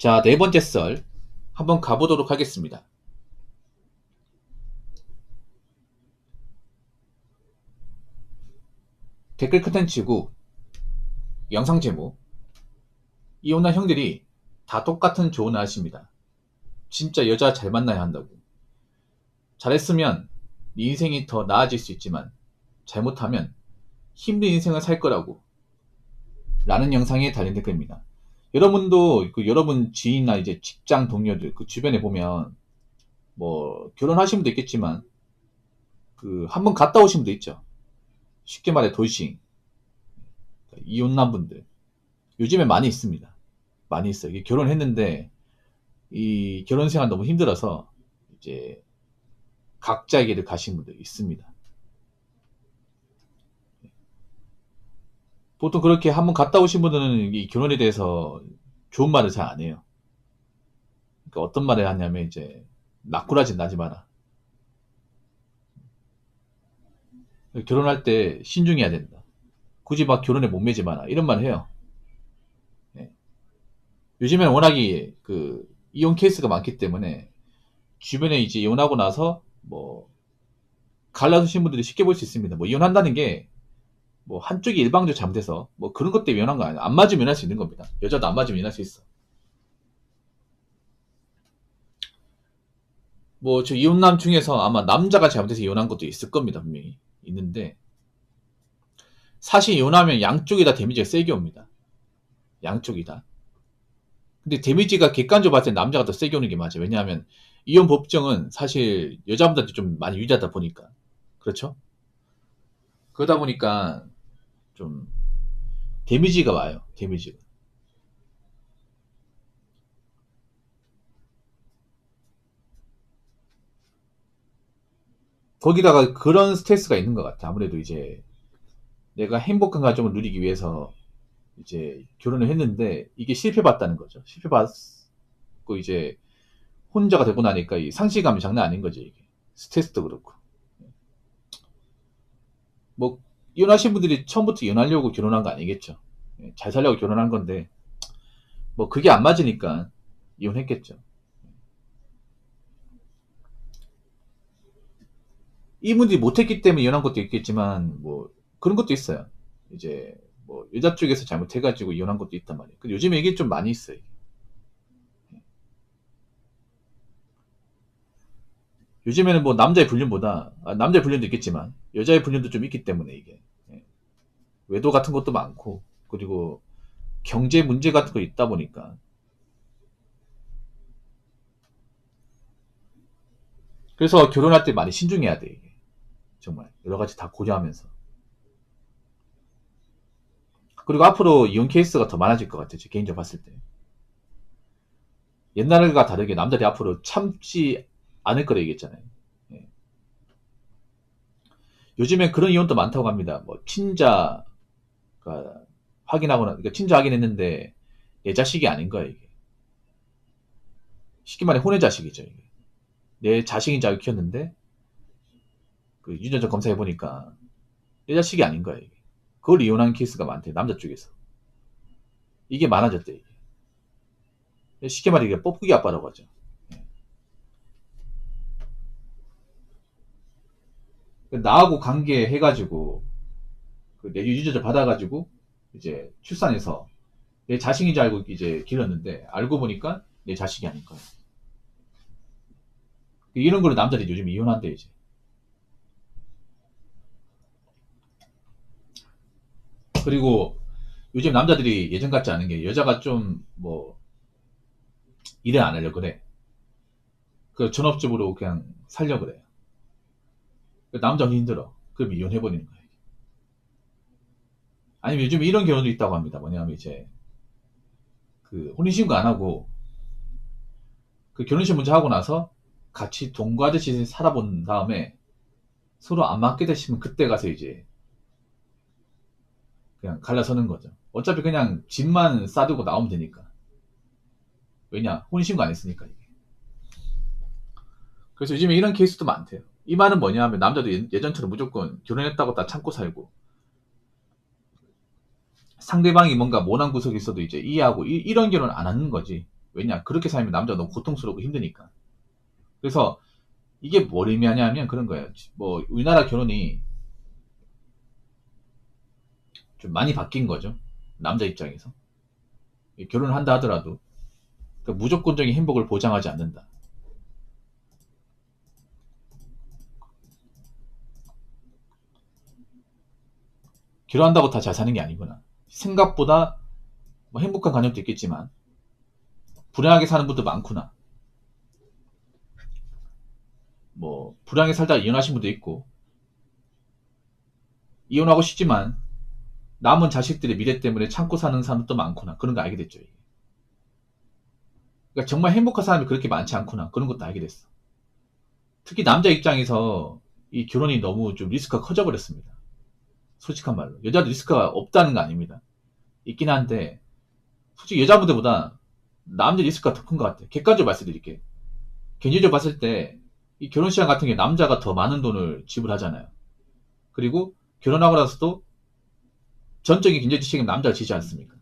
자, 네 번째 썰 한번 가보도록 하겠습니다. 댓글 컨텐츠고 영상 제목, 이혼한 형들이 다 똑같은 조언을 하십니다. 진짜 여자 잘 만나야 한다고. 잘했으면 네 인생이 더 나아질 수 있지만 잘못하면 힘든 인생을 살 거라고 라는 영상에 달린 댓글입니다. 여러분도 여러분 지인이나 이제 직장 동료들 그 주변에 보면 뭐 결혼하신 분도 있겠지만 한번 갔다 오신 분도 있죠. 쉽게 말해 돌싱, 이혼난 분들 요즘에 많이 있습니다. 많이 있어요. 이게 결혼했는데 이 결혼 생활 너무 힘들어서 이제 각자의 길을 가신 분들 있습니다. 보통 그렇게 한번 갔다 오신 분들은 이 결혼에 대해서 좋은 말을 잘 안 해요. 그러니까 어떤 말을 하냐면 이제 낙구라진 나지 마라. 결혼할 때 신중해야 된다. 굳이 막 결혼에 목매지 마라. 이런 말을 해요. 예. 요즘에는 워낙에 이혼 케이스가 많기 때문에 주변에 이제 이혼하고 나서 뭐 갈라서신 분들이 쉽게 볼 수 있습니다. 뭐 이혼한다는 게 뭐 한쪽이 일방적으로 잘못해서 뭐 그런 것 때문에 이혼한 거 아니야. 안 맞으면 이혼할 수 있는 겁니다. 여자도 안 맞으면 이혼할 수 있어. 뭐 저 이혼남 중에서 아마 남자가 잘못해서 이혼한 것도 있을 겁니다. 분명히 있는데 사실 이혼하면 양쪽이 다 데미지가 세게 옵니다. 양쪽이 다. 근데 데미지가 객관적으로 봤을 때 남자가 더 세게 오는 게 맞아요. 왜냐하면 이혼 법정은 사실 여자분들한테 좀 많이 유리하다 보니까. 그렇죠? 그러다 보니까 좀 데미지가 와요. 데미지가. 거기다가 그런 스트레스가 있는 것 같아. 아무래도 이제 내가 행복한 가정을 누리기 위해서 이제 결혼을 했는데 이게 실패봤다는 거죠. 실패받고 이제 혼자가 되고 나니까 이 상실감이 장난 아닌 거지. 이게. 스트레스도 그렇고. 뭐 이혼하신 분들이 처음부터 이혼하려고 결혼한 거 아니겠죠. 잘 살려고 결혼한 건데 뭐 그게 안 맞으니까 이혼했겠죠. 이분들이 못했기 때문에 이혼한 것도 있겠지만 뭐 그런 것도 있어요. 이제 뭐 여자 쪽에서 잘못해가지고 이혼한 것도 있단 말이에요. 근데 요즘에 이게 좀 많이 있어요. 요즘에는 뭐 남자의 불륜보다 남자의 불륜도 있겠지만 여자의 불륜도 좀 있기 때문에 이게 외도 같은 것도 많고 그리고 경제 문제 같은 거 있다 보니까 그래서 결혼할 때 많이 신중해야 돼 이게 정말 여러 가지 다 고려하면서 그리고 앞으로 이혼 케이스가 더 많아질 것 같아요. 제 개인적으로 봤을 때 옛날과 다르게 남자들이 앞으로 참지 않을 거라 얘기했잖아요. 예. 요즘에 그런 이혼도 많다고 합니다. 뭐 친자 확인하거나 그러니까 친자 확인했는데 내 자식이 아닌 거야 이게. 쉽게 말해 혼의 자식이죠 이게. 내 자식인 줄 알고 키웠는데 유전자 검사해 보니까 내 자식이 아닌 거야 이게. 그걸 이혼한 케이스가 많대 남자 쪽에서. 이게 많아졌대 이게. 쉽게 말해 이게 뻐꾸기 아빠라고 하죠. 나하고 관계 해가지고 내 유전자 받아가지고 이제 출산해서 내 자식인 줄 알고 이제 길렀는데 알고 보니까 내 자식이 아닌 거야. 이런 걸로 남자들이 요즘 이혼한대 이제. 그리고 요즘 남자들이 예전 같지 않은 게 여자가 좀 뭐 일을 안 하려고 그래. 그 전업주부로 그냥 살려고 그래. 남자는 힘들어. 그럼 이혼해버리는 거야. 아니면 요즘 이런 경우도 있다고 합니다. 뭐냐면 이제 혼인신고 안 하고 결혼식 먼저 하고 나서 같이 동거하듯이 살아본 다음에 서로 안 맞게 되시면 그때 가서 이제 그냥 갈라서는 거죠. 어차피 그냥 집만 싸두고 나오면 되니까. 왜냐? 혼인신고 안 했으니까 이게. 그래서 요즘에 이런 케이스도 많대요. 이 말은 뭐냐 하면 남자도 예전처럼 무조건 결혼했다고 다 참고 살고 상대방이 뭔가 모난 구석이 있어도 이제 이해하고 이런 결혼 안 하는 거지. 왜냐? 그렇게 살면 남자가 너무 고통스럽고 힘드니까. 그래서 이게 뭘 의미하냐 하면 그런 거예요. 뭐 우리나라 결혼이 좀 많이 바뀐 거죠. 남자 입장에서. 결혼을 한다 하더라도 그러니까 무조건적인 행복을 보장하지 않는다. 결혼한다고 다 잘 사는 게 아니구나. 생각보다 뭐 행복한 가정도 있겠지만 불행하게 사는 분도 많구나. 뭐 불행하게 살다가 이혼하신 분도 있고 이혼하고 싶지만 남은 자식들의 미래 때문에 참고 사는 사람도 많구나. 그런 거 알게 됐죠. 이게. 그러니까 정말 행복한 사람이 그렇게 많지 않구나. 그런 것도 알게 됐어. 특히 남자 입장에서 이 결혼이 너무 좀 리스크가 커져 버렸습니다. 솔직한 말로. 여자도 리스크가 없다는 거 아닙니다. 있긴 한데 솔직히 여자분들보다 남자 리스크가 더 큰 것 같아요. 객관적으로 말씀드릴게요. 개인적으로 봤을 때 이 결혼시장 같은 게 남자가 더 많은 돈을 지불하잖아요. 그리고 결혼하고 나서도 전적인 경제적 책임 남자가 지지 않습니까?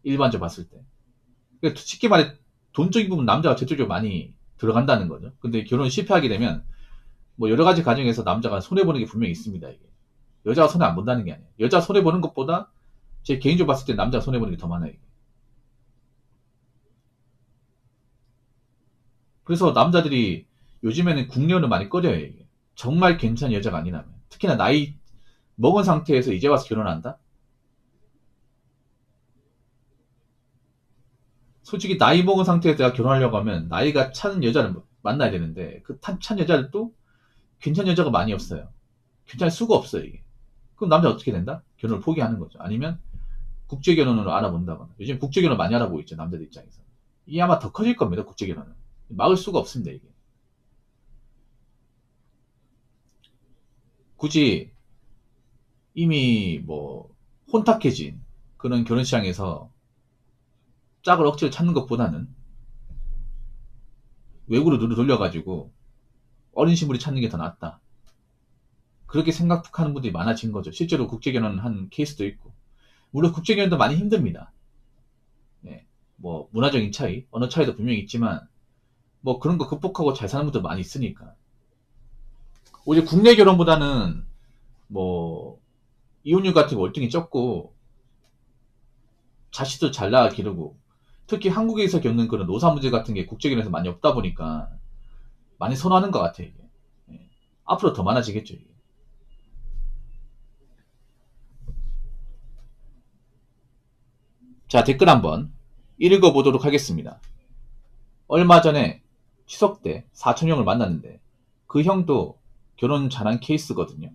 일반적으로 봤을 때. 그러니까 쉽게 말해 돈적인 부분 남자가 저쪽으로 많이 들어간다는 거죠. 근데 결혼 실패하게 되면 뭐 여러 가지 가정에서 남자가 손해보는 게 분명히 있습니다. 이게. 여자가 손해 안 본다는 게 아니에요. 여자 손해보는 것보다 제 개인적으로 봤을 때 남자가 손해보는 게 더 많아요. 이게. 그래서 남자들이 요즘에는 국려는 많이 꺼려요. 이게. 정말 괜찮은 여자가 아니라면. 특히나 나이 먹은 상태에서 이제 와서 결혼한다? 솔직히 나이 먹은 상태에서 내가 결혼하려고 하면 나이가 찬 여자를 만나야 되는데 그 찬 여자들도 괜찮은 여자가 많이 없어요. 괜찮을 수가 없어요. 이게. 그럼 남자 어떻게 된다? 결혼을 포기하는 거죠. 아니면 국제결혼으로 알아본다거나. 요즘 국제결혼 많이 알아보고 있죠. 남자들 입장에서. 이게 아마 더 커질 겁니다. 국제결혼은. 막을 수가 없습니다. 이게. 굳이 이미 뭐 혼탁해진 그런 결혼 시장에서 짝을 억지로 찾는 것보다는 외국으로 눈을 돌려가지고 어린 신부를 찾는 게 더 낫다. 그렇게 생각하는 분들이 많아진 거죠. 실제로 국제결혼 한 케이스도 있고. 물론 국제결혼도 많이 힘듭니다. 예, 뭐 문화적인 차이, 언어 차이도 분명히 있지만 뭐 그런 거 극복하고 잘 사는 분들 많이 있으니까. 오히려 국내 결혼보다는 뭐 이혼율 같은 거 월등히 적고 자식도 잘 낳아 기르고 특히 한국에서 겪는 그런 노사 문제 같은 게 국제결혼에서 많이 없다 보니까 많이 선호하는 것 같아요. 이게. 예. 앞으로 더 많아지겠죠. 이게. 자, 댓글 한번 읽어보도록 하겠습니다. 얼마 전에 추석 때 사촌형을 만났는데 그 형도 결혼 잘한 케이스거든요.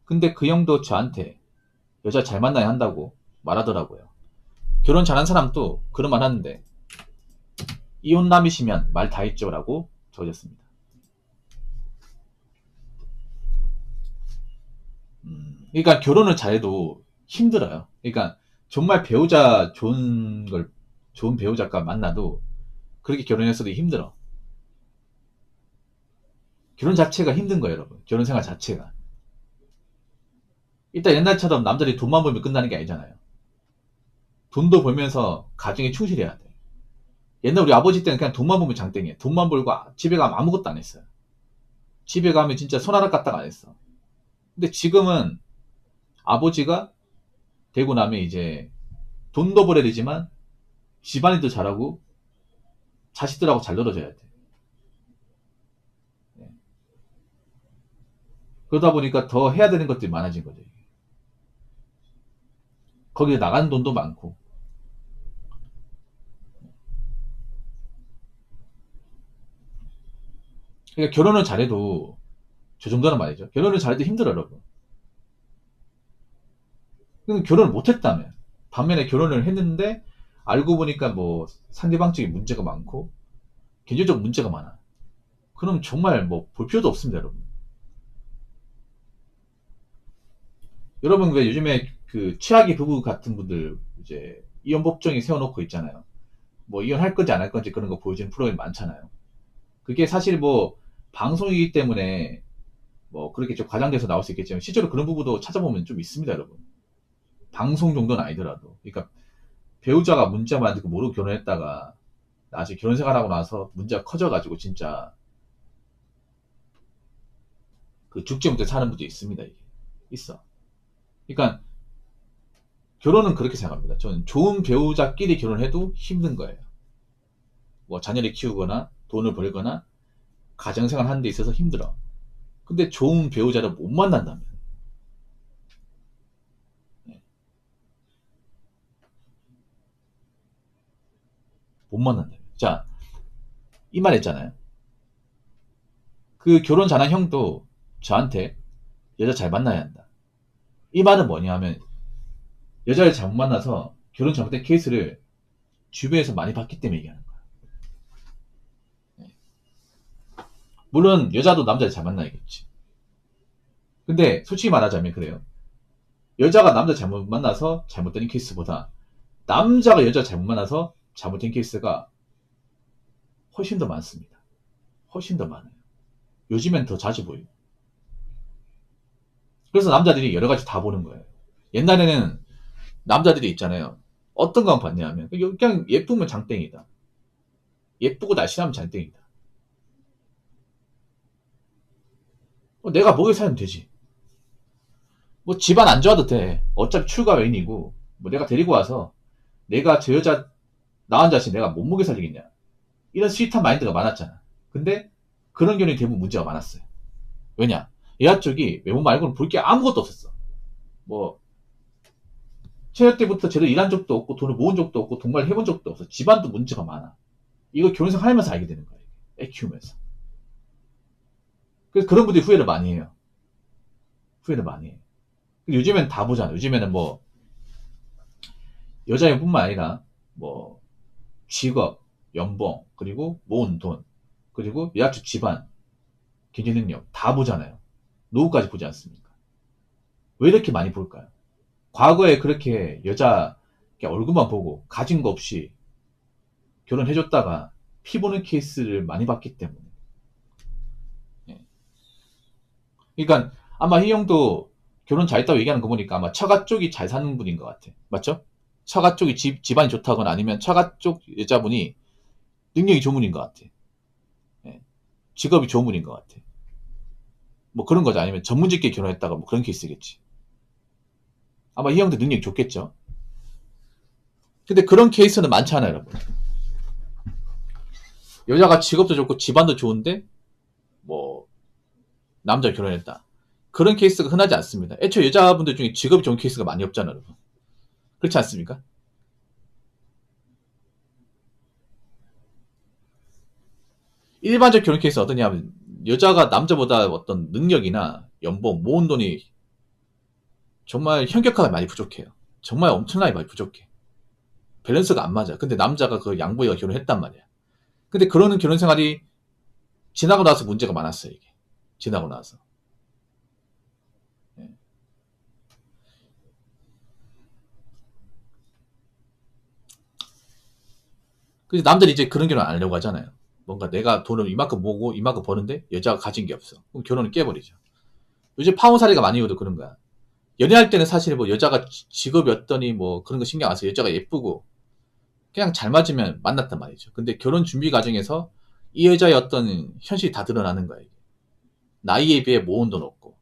근데 그 형도 저한테 여자 잘 만나야 한다고 말하더라고요. 결혼 잘한 사람도 그런 말 하는데 이혼남이시면 말 다 했죠 라고 적어졌습니다. 그러니까 결혼을 잘해도 힘들어요. 그러니까 정말 배우자 좋은 배우자가 만나도 그렇게 결혼했어도 힘들어. 결혼 자체가 힘든 거예요, 여러분. 결혼 생활 자체가. 일단 옛날처럼 남자들이 돈만 벌면 끝나는 게 아니잖아요. 돈도 벌면서 가정에 충실해야 돼. 옛날 우리 아버지 때는 그냥 돈만 벌면 장땡이에요. 돈만 벌고 집에 가면 아무것도 안 했어요. 집에 가면 진짜 손 하나 까딱 안 했어. 근데 지금은 아버지가 되고 나면 이제 돈도 벌어야 되지만 집안일도 잘하고 자식들하고 잘 놀아줘야 돼. 네. 그러다 보니까 더 해야 되는 것들이 많아진 거죠. 거기에 나가는 돈도 많고. 그러니까 결혼을 잘해도 저 정도는 말이죠. 결혼을 잘해도 힘들어, 여러분. 그럼 결혼을 못했다면 반면에 결혼을 했는데 알고 보니까 뭐 상대방 쪽에 문제가 많고 개인적 문제가 많아. 그럼 정말 뭐 볼 필요도 없습니다, 여러분. 여러분 왜 요즘에 그 최악의 부부 같은 분들 이제 이혼 법정에 세워놓고 있잖아요. 뭐 이혼할 건지 안 할 건지 그런 거 보여주는 프로그램 많잖아요. 그게 사실 뭐 방송이기 때문에 뭐 그렇게 좀 과장돼서 나올 수 있겠지만 실제로 그런 부부도 찾아보면 좀 있습니다, 여러분. 방송 정도는 아니더라도. 그러니까 배우자가 문자 만들고 모르고 결혼했다가 나중에 결혼 생활하고 나서 문제가 커져가지고 진짜 그 죽지 못해 사는 분도 있습니다. 이게 있어. 그러니까 결혼은 그렇게 생각합니다. 저는 좋은 배우자끼리 결혼해도 힘든 거예요. 뭐 자녀를 키우거나 돈을 벌거나 가정생활 하는 데 있어서 힘들어. 근데 좋은 배우자를 못 만난다면, 네, 못 만난다면. 자, 이 말 했잖아요. 그 결혼 잘한 형도 저한테 여자 잘 만나야 한다. 이 말은 뭐냐 하면 여자를 잘못 만나서 결혼 잘못된 케이스를 주변에서 많이 봤기 때문에 얘기하는 거야. 네. 물론 여자도 남자를 잘 만나야겠지. 근데 솔직히 말하자면 그래요. 여자가 남자 잘못 만나서 잘못된 케이스보다 남자가 여자 잘못 만나서 잘못된 케이스가 훨씬 더 많습니다. 훨씬 더 많아요. 요즘엔 더 자주 보여요. 그래서 남자들이 여러 가지 다 보는 거예요. 옛날에는 남자들이 있잖아요. 어떤 거 봤냐 하면 그냥 예쁘면 장땡이다. 예쁘고 날씬하면 장땡이다. 내가 목에 살면 되지. 뭐 집안 안 좋아도 돼. 어차피 출가 외인이고 뭐 내가 데리고 와서 내가 저 여자 나은 자식 내가 못 먹여 살리겠냐. 이런 스윗한 마인드가 많았잖아. 근데 그런 경우에 대부분 문제가 많았어요. 왜냐? 여자 쪽이 외모 말고는 볼 게 아무것도 없었어. 뭐 처녀 때부터 제대로 일한 적도 없고 돈을 모은 적도 없고 동거를 해본 적도 없어. 집안도 문제가 많아. 이거 결혼생 하면서 알게 되는 거야. 애 키우면서. 그래서 그런 분들이 후회를 많이 해요. 후회를 많이 해. 요즘엔 다 보잖아. 요즘에는 뭐 여자뿐만 아니라 뭐 직업, 연봉, 그리고 모은 돈, 그리고 여자쪽 집안, 경제 능력 다 보잖아요. 노후까지 보지 않습니까? 왜 이렇게 많이 볼까요? 과거에 그렇게 여자 얼굴만 보고 가진 거 없이 결혼해줬다가 피 보는 케이스를 많이 봤기 때문에. 예. 그러니까 아마 희 형도 결혼 잘했다고 얘기하는 거 보니까 아마 처가 쪽이 잘 사는 분인 것 같아. 맞죠? 처가 쪽이 집안이 좋다거나 아니면 처가 쪽 여자분이 능력이 좋은 분인 것 같아. 예. 직업이 좋은 분인 것 같아. 뭐 그런 거죠. 아니면 전문직계 결혼했다가 뭐 그런 케이스겠지. 아마 이 형도 능력이 좋겠죠. 근데 그런 케이스는 많지 않아요, 여러분. 여자가 직업도 좋고 집안도 좋은데 뭐 남자 결혼했다. 그런 케이스가 흔하지 않습니다. 애초에 여자분들 중에 직업이 좋은 케이스가 많이 없잖아요, 여러분. 그렇지 않습니까? 일반적 결혼 케이스는 어떠냐면 여자가 남자보다 어떤 능력이나 연봉, 모은 돈이 정말 현격하게 많이 부족해요. 정말 엄청나게 많이 부족해. 밸런스가 안 맞아. 근데 남자가 그 양보해가 결혼했단 말이야. 근데 그러는 결혼 생활이 지나고 나서 문제가 많았어요, 이게. 지나고 나서. 예. 그래서 남들이 이제 그런 결혼 안 하려고 하잖아요. 뭔가 내가 돈을 이만큼 모으고 이만큼 버는데 여자가 가진 게 없어. 그럼 결혼을 깨버리죠. 요즘 파혼 사례가 많이 오도 그런 거야. 연애할 때는 사실 뭐 여자가 직업이 어떠니 뭐 그런 거 신경 안 써. 여자가 예쁘고 그냥 잘 맞으면 만났단 말이죠. 근데 결혼 준비 과정에서 이 여자의 어떤 현실이 다 드러나는 거야. 이게. 나이에 비해 모은 돈 없고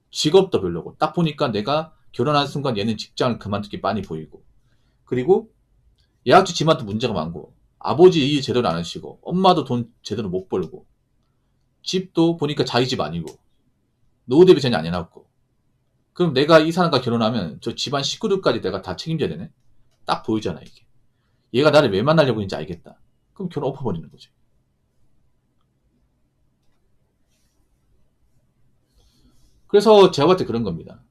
직업도 별로고 딱 보니까 내가 결혼한 순간 얘는 직장을 그만두기 빤히 보이고 그리고 예약주 집안도 문제가 많고 아버지 일 제대로 안 하시고 엄마도 돈 제대로 못 벌고 집도 보니까 자기 집 아니고 노후 대비 전혀 안 해놨고 그럼 내가 이 사람과 결혼하면 저 집안 식구들까지 내가 다 책임져야 되네? 딱 보이잖아 이게. 얘가 나를 왜 만나려고 했는지 알겠다. 그럼 결혼 엎어버리는 거죠. 그래서 제가 봤을 때 그런 겁니다.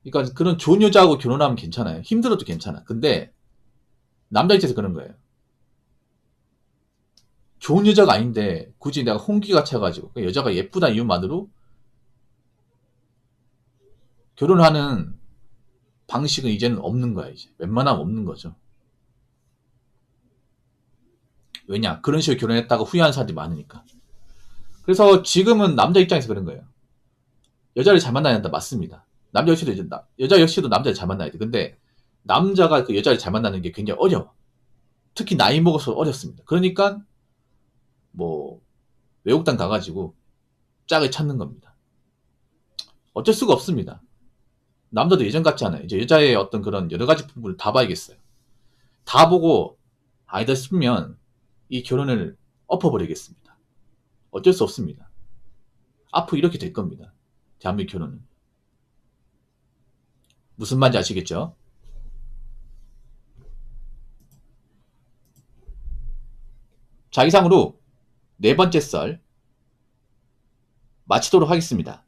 그러니까 그런 좋은 여자하고 결혼하면 괜찮아요. 힘들어도 괜찮아. 근데 남자 입장에서 그런 거예요. 좋은 여자가 아닌데 굳이 내가 홍기가 차가지고 여자가 예쁘다 이유만으로 결혼하는 방식은 이제는 없는 거야. 이제 웬만하면 없는 거죠. 왜냐? 그런 식으로 결혼했다고 후회하는 사람들이 많으니까. 그래서 지금은 남자 입장에서 그런 거예요. 여자를 잘 만나야 한다. 맞습니다. 남자 역시도 여자 역시도 남자를 잘 만나야 돼. 근데 남자가 그 여자를 잘 만나는 게 굉장히 어려워. 특히 나이 먹어서 어렵습니다. 그러니까 뭐 외국당 가가지고 짝을 찾는 겁니다. 어쩔 수가 없습니다. 남자도 예전 같지 않아요. 이제 여자의 어떤 그런 여러 가지 부분을 다 봐야겠어요. 다 보고 아니다 싶으면 이 결혼을 엎어버리겠습니다. 어쩔 수 없습니다. 앞으로 이렇게 될 겁니다. 대한민국 결혼은. 무슨 말인지 아시겠죠? 자, 이상으로 네 번째 썰 마치도록 하겠습니다.